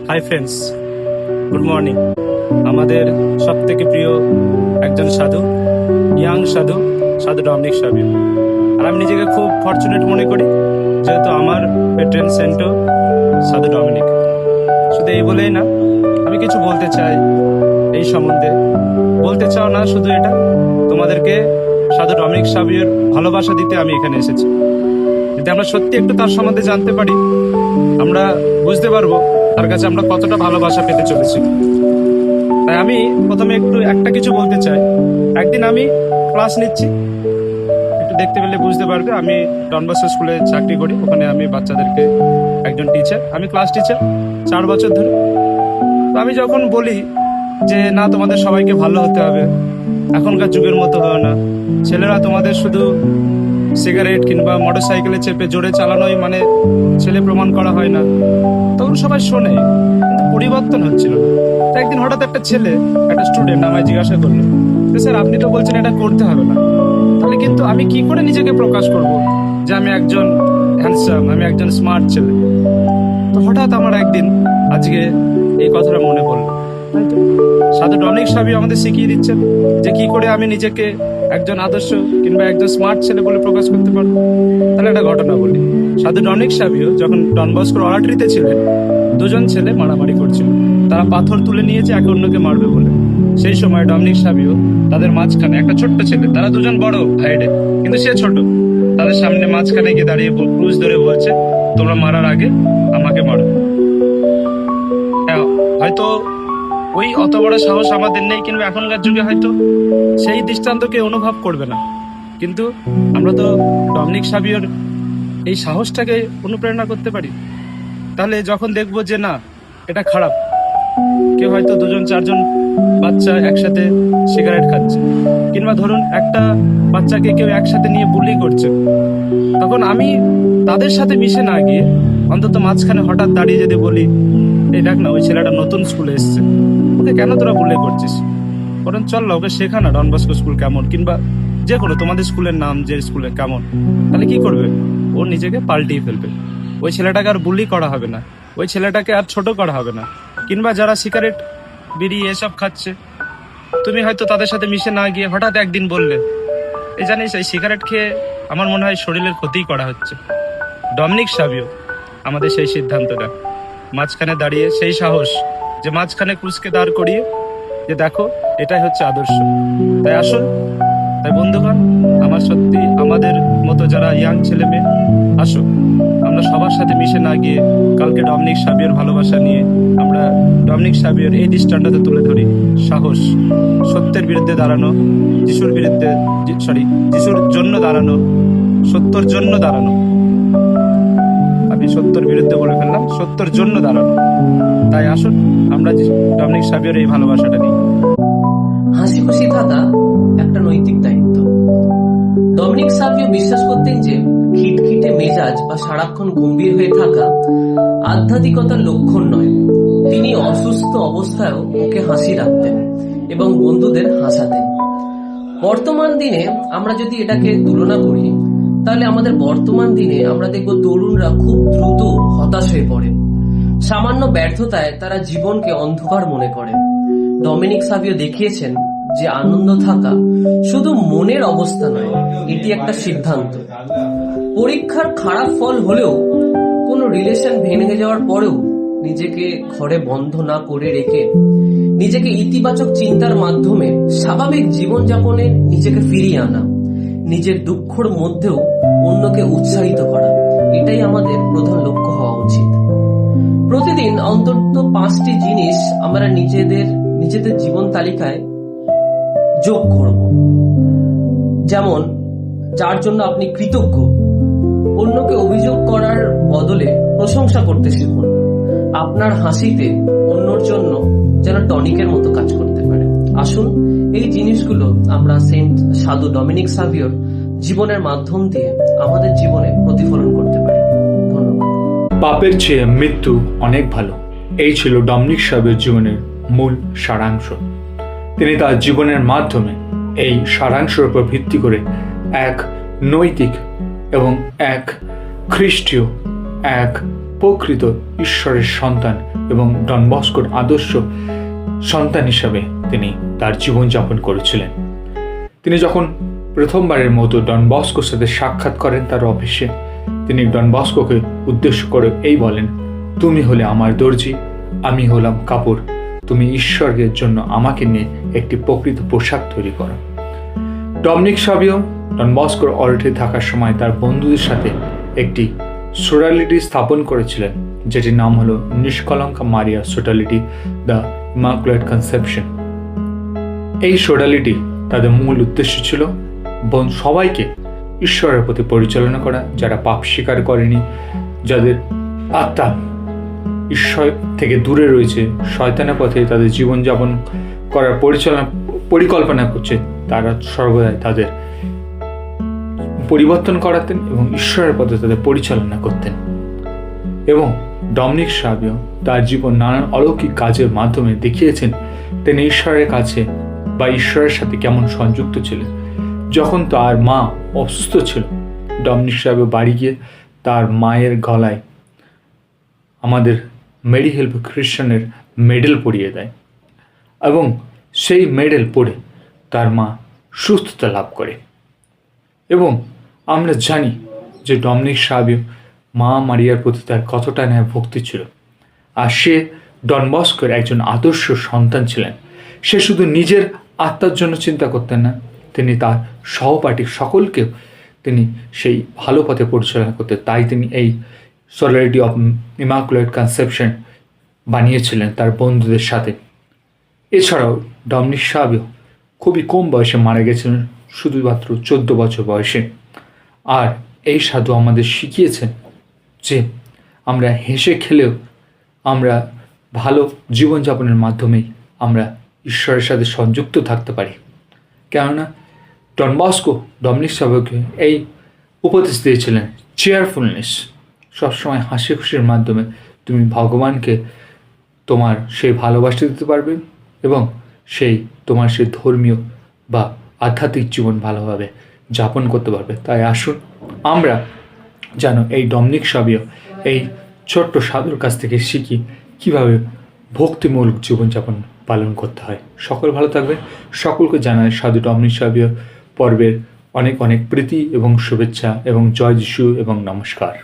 Hi friends, good morning. আমাদের সব থেকে প্রিয় একজন সাধু, ইয়াং সাধু, সাধু ডমিনিক সাবিও। আর আমি নিজেকে খুব ফর্চুনেট মনে করি, যেহেতু আমার পেট্রন সেন্টও সাধু ডমিনিক। শুধু এই বলেই না, আমি কিছু বলতে চাই এই সম্বন্ধে। বলতে চাও না শুধু এটা, তোমাদেরকে সাধু ডমিনিক সাবিওর ভালোবাসা দিতে আমি এখানে এসেছি। যদি আমরা সত্যি একটু তার সম্বন্ধে জানতে পারি, আমরা বুঝতে পারবো তার কাছে আমরা কতটা ভালোবাসা পেতে চলেছি। তাই আমি প্রথমে একটা কিছু বলতে চাই। একদিন আমি ক্লাস নিচ্ছি, একটু দেখতে পেলে বুঝতে পারবে। আমি ডন বস্কো স্কুলে চাকরি করি, ওখানে আমি বাচ্চাদেরকে একজন টিচার, আমি ক্লাস টিচার 4 বছর ধরে। তো আমি যখন বলি যে না, তোমাদের সবাইকে ভালো হতে হবে, এখনকার যুগের মতো হয় না, ছেলেরা তোমাদের শুধু সিগারেট কিংবা মোটর সাইকেলে চেপে জোরে চালানোই মানে ছেলে প্রমাণ করা হয় না, তখন সবাই শোনে, কিন্তু পরিবর্তন হচ্ছিল না। তো একদিন হঠাৎ একটা ছেলে, একটা স্টুডেন্ট আমায় জিজ্ঞাসা করলো যে স্যার, আপনি তো বলছেন এটা করতে হবে না, তাহলে কিন্তু আমি কি করে নিজেকে প্রকাশ করব যে আমি একজন হ্যান্ডসাম, আমি একজন স্মার্ট ছেলে? তো হঠাৎ আমার একদিন আজকে এই কথাটা মনে পড়লো। তাই তো সাধু ডমিনিক সাবিও আমাদের শিখিয়ে দিচ্ছেন যে কি করে আমি নিজেকে একজন আদর্শ কিংবা একজন স্মার্ট ছেলে বলে প্রকাশ করতে পারবো। তাহলে একটা ঘটনা বলি। সাধু ডমিনিক সাবিও যখন ডন বস্কোর অরাটরিতে ছিলেন, 2জন ছেলে মারামারি করছিল। তারা পাথর তুলে নিয়েছে একে অন্যকে মারবে বলে। সেই সময় ডমিনিক সাবিও তাদের মাঝখানে একটা ছোট্ট ছেলে, তারা 2জন বড় হাইডে, কিন্তু সে ছোট, তাদের সামনে মাঝখানে গিয়ে দাঁড়িয়ে ক্রুশ ধরে বলছে, তোমরা মারার আগে আমাকে মারো। হ্যাঁ, হয়তো ওই অত বড় সাহস আমাদের নেই, কিংবা এখনকার যুগে হয়তো সেই দৃষ্টান্তকে অনুভব করবে না, কিন্তু আমরা তো ডমিনিক সাবিওর এই সাহসটাকে অনুপ্রেরণা করতে পারি। তাহলে যখন দেখবো যে না, এটা খারাপ, কেউ হয়তো 2জন 4জন বাচ্চা একসাথে সিগারেট খাচ্ছে, কিংবা ধরুন একটা বাচ্চাকে কেউ একসাথে নিয়ে বুলি করছে, তখন আমি তাদের সাথে মিশে না গিয়ে অন্তত মাঝখানে হঠাৎ দাঁড়িয়ে যদি বলি, এই দেখ না, ওই ছেলেটা নতুন স্কুলে এসছে, ওকে কেন তোরা বুলি করছিস? বরং চল না, ওকে শেখা না ডন বস্কো স্কুল কেমন, কিংবা যে কোনো তোমাদের স্কুলের নাম যে স্কুলে কেমন। তাহলে কি করবে? ও নিজেকে পাল্টিয়ে ফেলবে। ওই ছেলেটাকে আর বুলি করা হবে না, ওই ছেলেটাকে আর ছোট করা হবে না। কিংবা যারা সিগারেট, বিড়ি এসব খাচ্ছে, তুমি হয়তো তাদের সাথে মিশে না গিয়ে হঠাৎ একদিন বললে, এই জানিস, এই সিগারেট খেয়ে আমার মনে হয় শরীরের ক্ষতিই করা হচ্ছে। ডমিনিক সাবিও আমাদের সেই সিদ্ধান্তটা, মাঝখানে দাঁড়িয়ে সেই সাহস, যে মাঝখানে ক্রুশকে দাঁড় করিয়ে যে দেখো, এটাই হচ্ছে আদর্শ। তাই আসুন, তাই বন্ধুগণ, আমার সত্যি আমাদের মতো যারা ইয়াং ছেলে মেয়ে, আসো আমরা সবার সাথে মিশে না গিয়ে কালকে ডমিনিক সাবিওর ভালোবাসা নিয়ে আমরা ডমিনিক সাবিওর এই দৃষ্টান্ততে তুলে ধরি সাহস, সত্যের বিরুদ্ধে দাঁড়ানো, যিশুর জন্য দাঁড়ানো, সত্যর জন্য দাঁড়ানো। আমি সত্যর বিরুদ্ধে বলে ফেললাম, সত্যর জন্য দাঁড়ানো। তাই আসুন আমরা ডমিনিক সাবিওর এই ভালোবাসাটা নিই। হাসি খুশি থাকা একটা নৈতিক দায়িত্ব। ডমিনিক সাবিও বিশ্বাস করতেন যে খিটখিটে মেজাজ বা সারাক্ষণ গম্ভীর হয়ে থাকা আধ্যাত্মিকতার লক্ষণ নয়। তিনি অসুস্থ অবস্থায়ও মুখে হাসি রাখতেন এবং বন্ধুদের হাসাতেন। বর্তমান দিনে আমরা যদি এটাকে তুলনা করি, তাহলে আমাদের বর্তমান দিনে আমরা দেখব তরুণরা খুব দ্রুত হতাশ হয়ে পড়ে। সামান্য ব্যর্থতায় তারা জীবনকে অন্ধকার মনে করে। ডমিনিক সাবিও দেখিয়েছেন যে আনন্দ থাকা শুধু মনের অবস্থা নয়, এটি একটা সিদ্ধান্ত। পরীক্ষার খারাপ ফল হলেও, কোনো রিলেশন ভেঙে যাওয়ার পরেও নিজেকে ঘরে বন্ধ না করে রেখে নিজেকে ইতিবাচক চিন্তার মাধ্যমে স্বাভাবিক জীবনযাপনে নিজেকে ফিরিয়ে আনা, নিজের দুঃখের মধ্যেও অন্যকে উৎসাহিত করা, এটাই আমাদের প্রধান লক্ষ্য হওয়া উচিত। প্রতিদিন অন্তত 5টি জিনিস আমরা নিজেদের জীবন তালিকায় যোগ করব। যেমন, যার জন্য আপনি কৃতজ্ঞ। অন্যকে অভিযোগ করার বদলে প্রশংসা করতে শিখুন। আপনার হাসিতে অন্যর জন্য যেন টনিকের মতো কাজ করতে পারে। আসুন এই জিনিসগুলো আমরা সেন্ট সাধু ডমিনিক সাবিওর জীবনের মাধ্যম দিয়ে আমাদের জীবনে প্রতিফলন করতে পারি। ধন্যবাদ। পাপের চেয়ে মৃত্যু অনেক ভালো, এই ছিল ডমিনিক সাবিওর জীবনের মূল সারাংশ। তিনি তার জীবনের মাধ্যমে এই সারাংশের উপর ভিত্তি করে এক নৈতিক এবং এক খ্রিস্টীয়, এক প্রকৃত ঈশ্বরের সন্তান এবং ডন বস্কোর আদর্শ সন্তান হিসাবে তিনি তার জীবনযাপন করেছিলেন। তিনি যখন প্রথমবারের মতো ডন বস্কোর সাথে সাক্ষাৎ করেন তার অফিসে, তিনি ডন বস্কোকে উদ্দেশ্য করে এই বলেন, তুমি হলে আমার দর্জি, আমি হলাম কাপড়, তুমি ঈশ্বরের জন্য আমাকে নিয়ে একটি প্রকৃত পোশাক তৈরি করো। ডমিনিক সাভিও ডন বস্কোর অর্ডারে থাকার সময় তার বন্ধুদের সাথে একটি সোডালিটি স্থাপন করেছিলেন, যেটির নাম হলো নিষ্কলঙ্কা মারিয়া সোডালিটি, দ্য ইমাকুলেট কনসেপশন। এই সোডালিটি তাদের মূল উদ্দেশ্য ছিল সবাইকে ঈশ্বরের প্রতি পরিচালনা করা, যারা পাপ স্বীকার করেনি, যাদের আত্মা ঈশ্বর থেকে দূরে রয়েছে, শয়তানের পথে তাদের জীবনযাপন করার পরিকল্পনা করছে, তারা সর্বদাই তাদের পরিবর্তন করাতেন এবং ঈশ্বরের পথে তাদের পরিচালনা করতেন। এবং ডমিনিক সাভিও তার জীবন নানান অলৌকিক কাজের মাধ্যমে দেখিয়েছেন তিনি ঈশ্বরের কাছে বা ঈশ্বরের সাথে কেমন সংযুক্ত ছিলেন। যখন তার মা অসুস্থ ছিল, ডমিনিক সাভিও বাড়ি গিয়ে তার মায়ের গলায় আমাদের মেরি হেল্প খ্রিস্টানের মেডেল পরিয়ে দেয় এবং সেই মেডেল পরে তার মা সুস্থতা লাভ করে। এবং আমরা জানি যে ডমিনিক সাভিও মা মারিয়ার প্রতি তার কতটা ন্যায় ভক্তি ছিল, আর সে ডন বস্কোর একজন আদর্শ সন্তান ছিলেন। সে শুধু নিজের আত্মার জন্য চিন্তা করতেন না, তিনি তার সহপাঠী সকলকেও তিনি সেই ভালো পথে পরিচালনা করতেন। তাই তিনি এই সোডালিটি অফ ইমাকুলেট কনসেপশন বানিয়েছিলেন তার বন্ধুদের সাথে। এছাড়াও ডমিনিক সাভিও খুবই কম বয়সে মারা গেছিলেন, শুধুমাত্র 14 বছর বয়সে। আর এই সাধু আমাদের শিখিয়েছেন যে আমরা হেসে খেলেও আমরা ভালো জীবনযাপনের মাধ্যমেই আমরা ঈশ্বরের সাথে সংযুক্ত থাকতে পারি। কেননা ডন বস্কো ডমিনিক সাভিওকে এই উপদেশ দিয়েছিলেন, চেয়ারফুলনেস, সবসময় হাসি খুশির মাধ্যমে তুমি ভগবানকে তোমার সেই ভালোবাসা দিতে পারবে এবং তোমার সেই ধর্মীয় বা আধ্যাত্মিক জীবন ভালোভাবে যাপন করতে পারবে। তাই আসুন আমরা যেন এই ডমিনিক সাভিও এই ছোট্ট সাধুর কাছ থেকে শিখি কীভাবে ভক্তিমূলক জীবনযাপন পালন করতে হয়। সকল ভালো থাকবেন। সকলকে জানাই সাধু ডমিনিক সাভিও পর্বের অনেক অনেক প্রীতি এবং শুভেচ্ছা এবং জয় যিশু এবং নমস্কার।